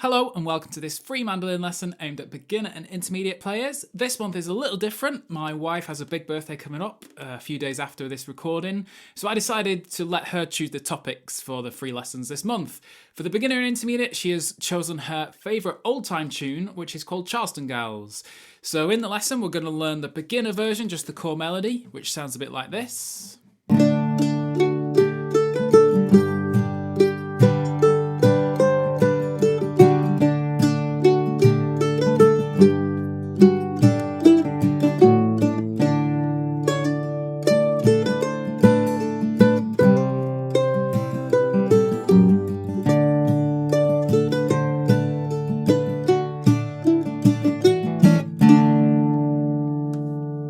Hello and welcome to this free mandolin lesson aimed at beginner and intermediate players. This month is a little different. My wife has a big birthday coming up a few days after this recording, so I decided to let her choose the topics for the free lessons this month. For the beginner and intermediate, she has chosen her favourite old-time tune, which is called Charleston Gals. So in the lesson, we're going to learn the beginner version, just the core melody, which sounds a bit like this.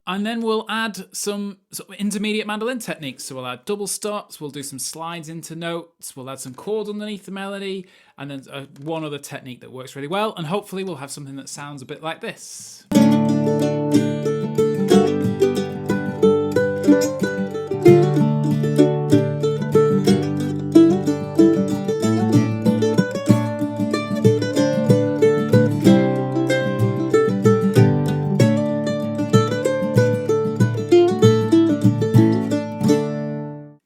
And then we'll add some sort of intermediate mandolin techniques. So we'll add double stops, we'll do some slides into notes, we'll add some chords underneath the melody, and then one other technique that works really well. And hopefully we'll have something that sounds a bit like this.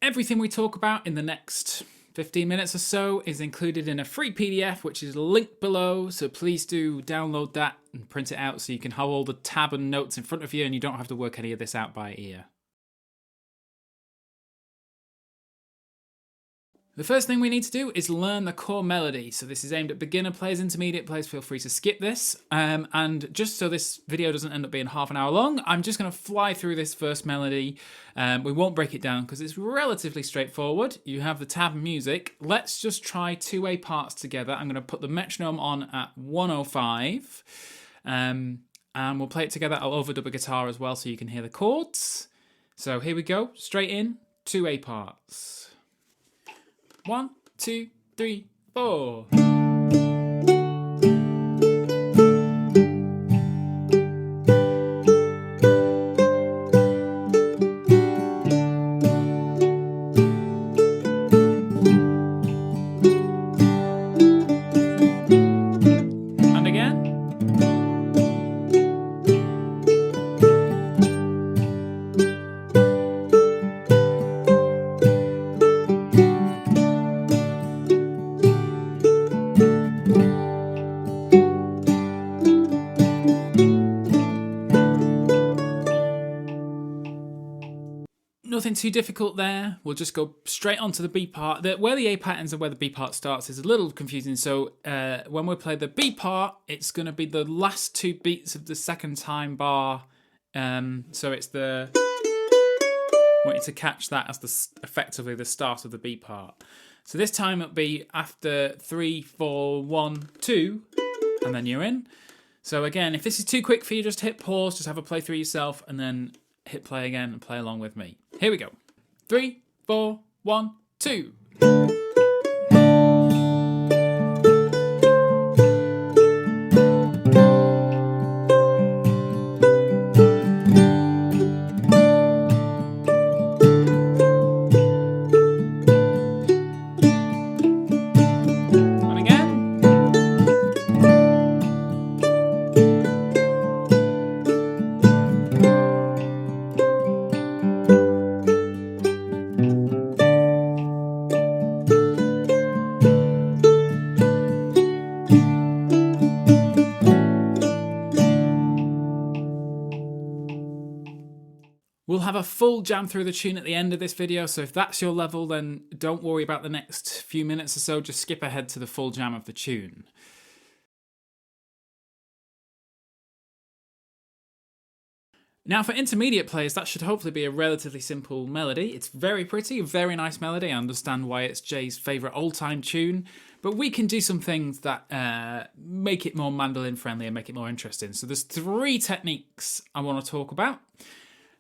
Everything we talk about in the next 15 minutes or so is included in a free PDF, which is linked below. So please do download that and print it out so you can have all the tab and notes in front of you and you don't have to work any of this out by ear. The first thing we need to do is learn the core melody. So this is aimed at beginner players, intermediate players, feel free to skip this. And just so this video doesn't end up being half an hour long, I'm just going to fly through this first melody. We won't break it down because it's relatively straightforward. You have the tab music. Let's just try 2A parts together. I'm going to put the metronome on at 105. And we'll play it together. I'll overdub a guitar as well so you can hear the chords. So here we go, straight in, 2A parts. 1, 2, 3, 4. And again. Nothing too difficult there. We'll just go straight on to the B part. Where the A part ends and where the B part starts is a little confusing. So when we play the B part, it's going to be the last two beats of the second time bar. So it's the... I want you to catch that as effectively the start of the B part. So this time it'll be after 3, 4, 1, 2, and then you're in. So again, if this is too quick for you, just hit pause, just have a play through yourself, and then hit play again and play along with me. Here we go. 3, 4, 1, 2. We'll have a full jam through the tune at the end of this video, so if that's your level, then don't worry about the next few minutes or so, just skip ahead to the full jam of the tune. Now for intermediate players, that should hopefully be a relatively simple melody. It's very pretty, a very nice melody. I understand why it's Jay's favourite old-time tune, but we can do some things that make it more mandolin friendly and make it more interesting. So there's 3 techniques I want to talk about.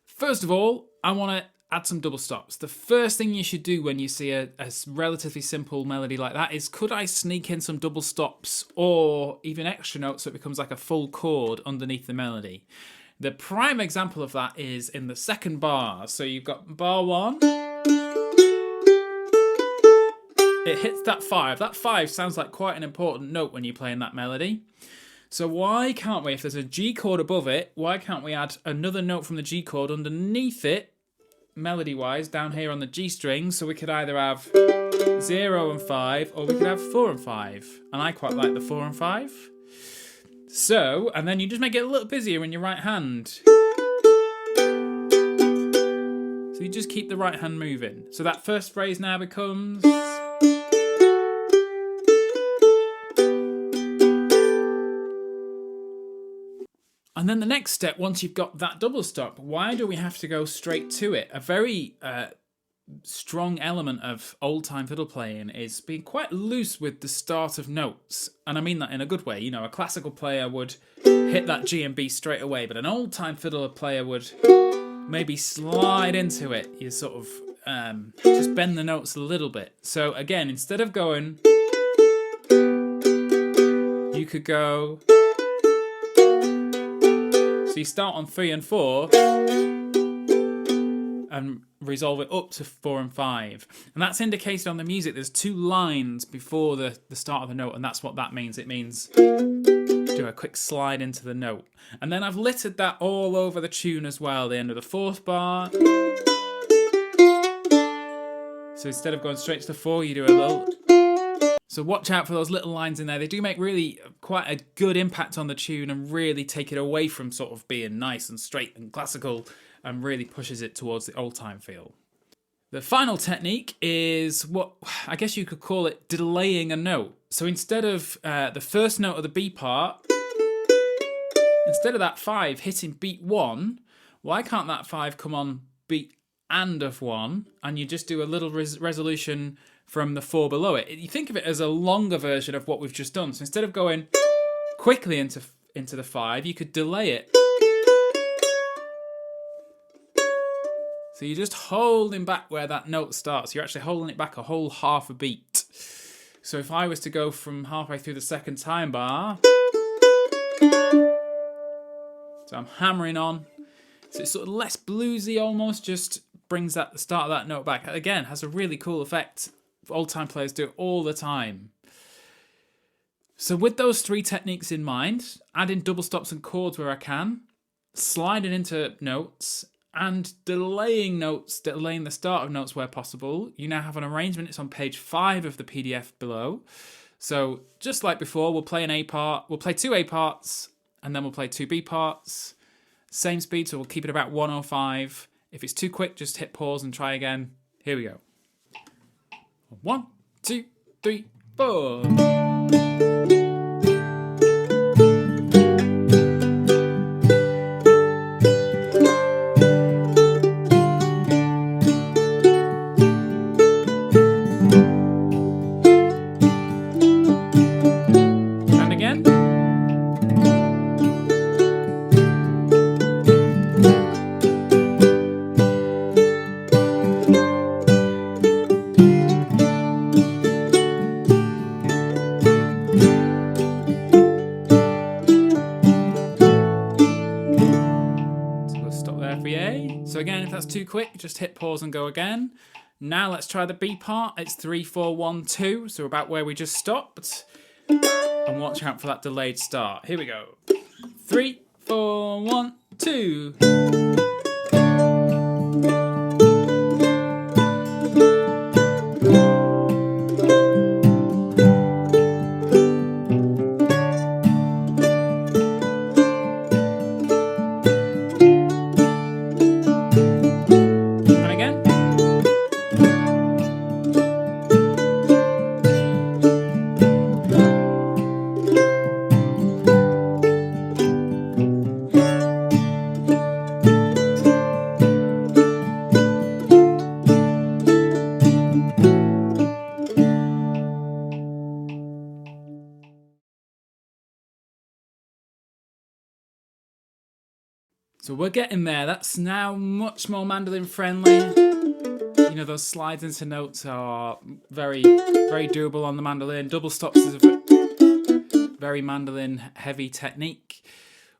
First of all, I want to add some double stops. The first thing you should do when you see a relatively simple melody like that is, could I sneak in some double stops or even extra notes so it becomes like a full chord underneath the melody? The prime example of that is in the second bar. So you've got bar 1, it hits that 5. That 5 sounds like quite an important note when you're playing that melody. So why can't we, if there's a G chord above it, why can't we add another note from the G chord underneath it, melody-wise, down here on the G string? So we could either have 0 and 5, or we could have 4 and 5. And I quite like the 4 and 5. So, and then you just make it a little busier in your right hand. So you just keep the right hand moving. So that first phrase now becomes... And then the next step, once you've got that double stop, why do we have to go straight to it? A very strong element of old-time fiddle playing is being quite loose with the start of notes. And I mean that in a good way. You know, a classical player would hit that G and B straight away, but an old-time fiddle player would maybe slide into it. You sort of just bend the notes a little bit. So again, instead of going, you could go... So you start on 3 and 4 and resolve it up to 4 and 5. And that's indicated on the music. There's 2 lines before the start of the note, and that's what that means. It means do a quick slide into the note. And then I've littered that all over the tune as well, the end of the 4th bar. So instead of going straight to the 4, you do a little... So watch out for those little lines in there. They do make really quite a good impact on the tune and really take it away from sort of being nice and straight and classical and really pushes it towards the old-time feel. The final technique is what I guess you could call it delaying a note. So instead of the first note of the B part, instead of that 5 hitting beat 1, why can't that 5 come on beat and of 1 and you just do a little resolution from the 4 below it? You think of it as a longer version of what we've just done. So instead of going quickly into the 5, you could delay it. So you're just holding back where that note starts. You're actually holding it back a whole half a beat. So if I was to go from halfway through the second time bar, so I'm hammering on. So it's sort of less bluesy almost, just brings that the start of that note back. Again, has a really cool effect. Old-time players do it all the time. So with those 3 techniques in mind, adding double stops and chords where I can, sliding into notes, and delaying notes, delaying the start of notes where possible, you now have an arrangement. It's on page 5 of the PDF below. So just like before, we'll play an A part, we'll play 2 A parts, and then we'll play 2 B parts. Same speed, so we'll keep it about 105. If it's too quick, just hit pause and try again. Here we go. 1, 2, 3, 4. And again. So again, if that's too quick, just hit pause and go again. Now let's try the B part. It's 3, 4, 1, 2. So about where we just stopped. And watch out for that delayed start. Here we go. 3, 4, 1, 2. So we're getting there. That's now much more mandolin friendly. You know, those slides into notes are very, very doable on the mandolin. Double stops is a very mandolin heavy technique.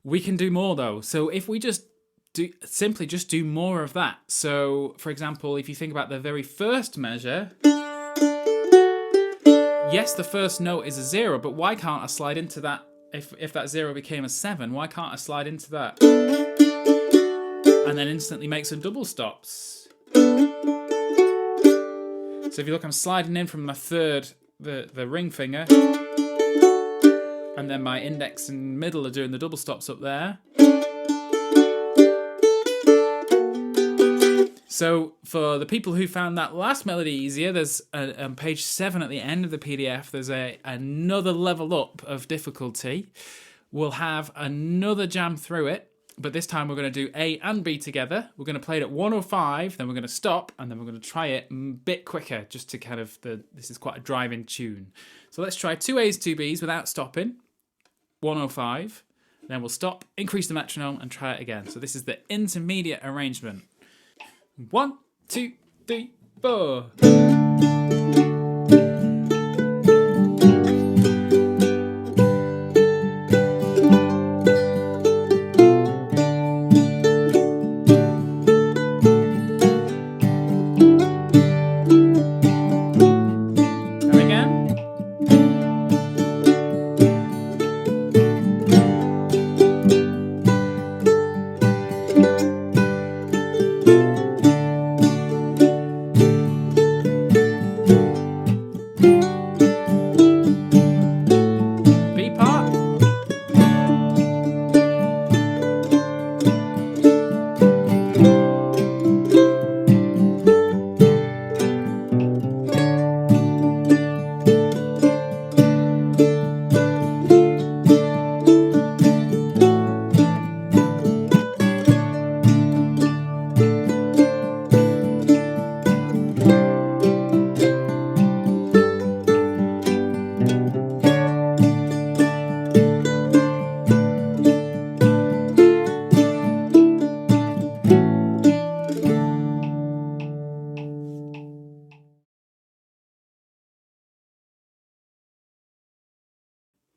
We can do more though. So if we just simply do more of that. So for example, if you think about the very first measure, yes, the first note is a 0, but why can't I slide into that? If that 0 became a 7, why can't I slide into that? And then instantly make some double stops. So if you look, I'm sliding in from my third, the ring finger, and then my index and middle are doing the double stops up there. So for the people who found that last melody easier, there's on page 7 at the end of the PDF, there's another level up of difficulty. We'll have another jam through it, but this time we're going to do A and B together. We're going to play it at 105, then we're going to stop, and then we're going to try it a bit quicker, just to kind of, this is quite a driving tune. So let's try 2 A's, 2 B's without stopping, 105, then we'll stop, increase the metronome, and try it again. So this is the intermediate arrangement. 1, 2, 3, 4.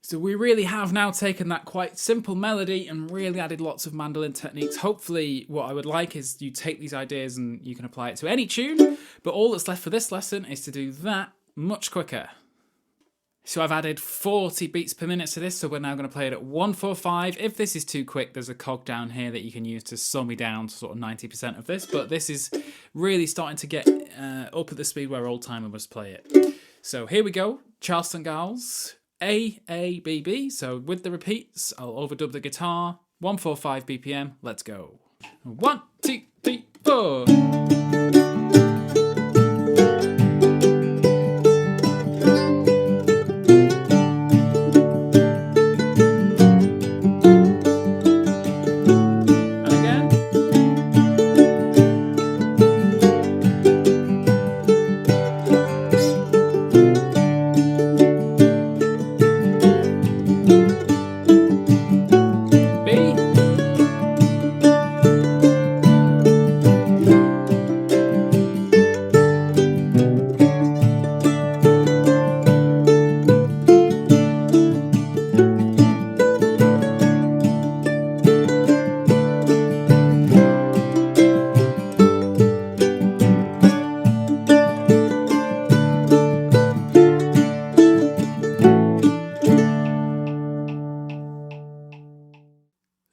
So we really have now taken that quite simple melody and really added lots of mandolin techniques. Hopefully what I would like is you take these ideas and you can apply it to any tune, but all that's left for this lesson is to do that much quicker. So I've added 40 beats per minute to this, so we're now going to play it at 145. If this is too quick, there's a cog down here that you can use to slow me down to sort of 90% of this, but this is really starting to get up at the speed where old timer must play it. So here we go, Charleston Gals. A, B, B. So with the repeats, I'll overdub the guitar. 145 BPM. Let's go. 1, 2, 3, 4.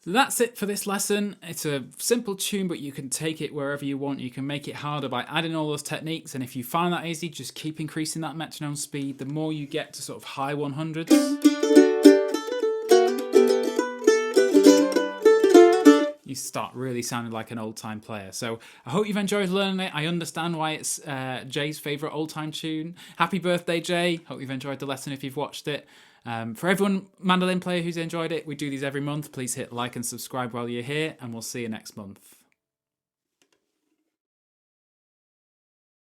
So that's it for this lesson. It's a simple tune, but you can take it wherever you want. You can make it harder by adding all those techniques. And if you find that easy, just keep increasing that metronome speed. The more you get to sort of high 100s, you start really sounding like an old-time player. So I hope you've enjoyed learning it. I understand why it's Jay's favourite old-time tune. Happy birthday, Jay. Hope you've enjoyed the lesson if you've watched it. For everyone mandolin player who's enjoyed it, we do these every month. Please hit like and subscribe while you're here, and we'll see you next month.